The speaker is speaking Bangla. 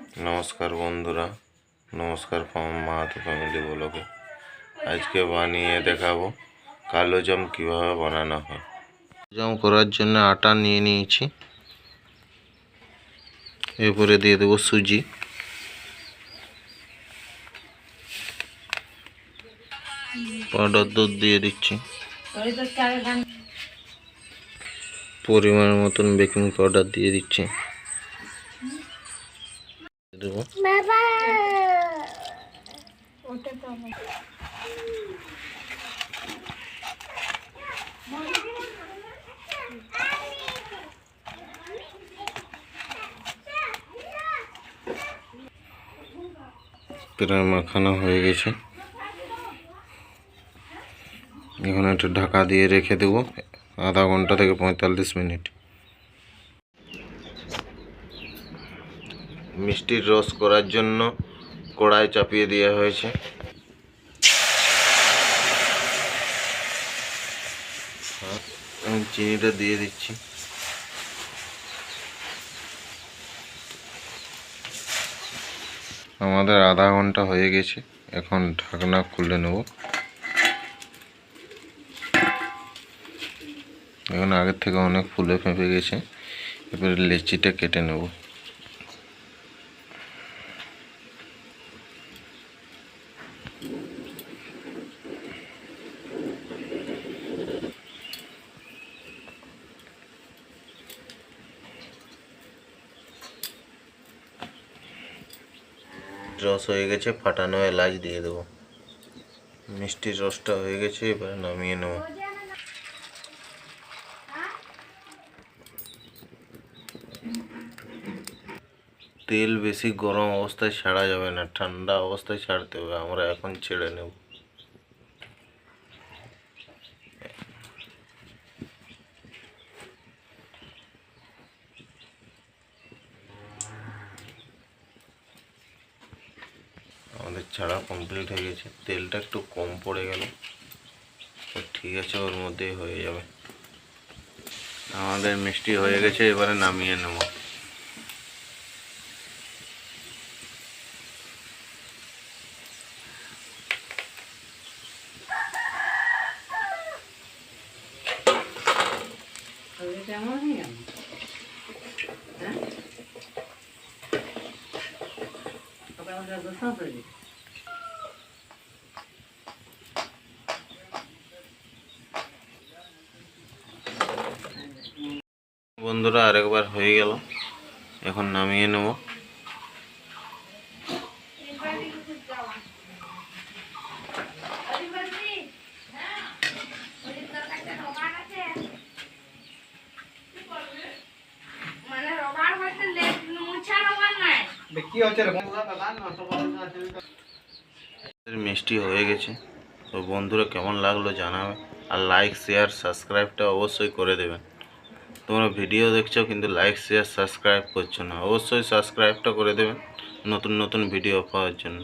নমস্কার বন্ধুরা, নমস্কার মাহাতো ফ্যামিলি ব্লগে। আজকে বানিয়ে দেখাবো কালো জাম কীভাবে বানানো হয়। জাম করার জন্য আটা নিয়ে নিয়েছি, এরপরে দিয়ে দেবো সুজি, পাউডার দুধ দিয়ে দিচ্ছি, পরিমাণ মতন বেকিং পাউডার দিয়ে দিচ্ছি, দেবো প্রায় মাখানো হয়ে গেছে। এখন একটু ঢাকা দিয়ে রেখে দেবো আধা ঘন্টা থেকে 45 মিনিট। মিষ্টির রস করার জন্য কড়াই চাপিয়ে দেওয়া হয়েছে। আমি চিনিটা দিয়ে দিচ্ছি। আমাদের আধা ঘন্টা হয়ে গেছে, এখন ঢাকনা খুলে নেব। এখন আগের থেকে অনেক ফুলে ফেঁপে গেছে। এবারে লেচিটা কেটে নেব। রস হয়ে গেছে, ফাটানো এলাচ দিয়ে দেবো। মিষ্টির রসটা হয়ে গেছে, এবারে নামিয়ে নেব। তেল বেশি গরম অবস্থায় ছাড়া যাবে না, ঠান্ডা অবস্থায় ছাড়তে হবে। আমরা এখন ছেড়ে নেব। আমাদের ছাড়া কমপ্লিট হয়ে গেছে। তেলটা একটু কম পড়ে গেল, তো ঠিক আছে, ওর মধ্যেই হয়ে যাবে। আমাদের মিষ্টি হয়ে গেছে, এবারে নামিয়ে নেব। বন্ধুরা, আরেকবার হয়ে গেল, এখন নামিয়ে নেব। মিষ্টি হয়ে গেছে। তো বন্ধুরা, কেমন লাগলো জানাবে, আর লাইক শেয়ার সাবস্ক্রাইবটা অবশ্যই করে দেবেন। তোমরা ভিডিও দেখছো কিন্তু লাইক শেয়ার সাবস্ক্রাইব করছো না, অবশ্যই সাবস্ক্রাইবটা করে দেবেন নতুন নতুন ভিডিও পাওয়ার জন্য।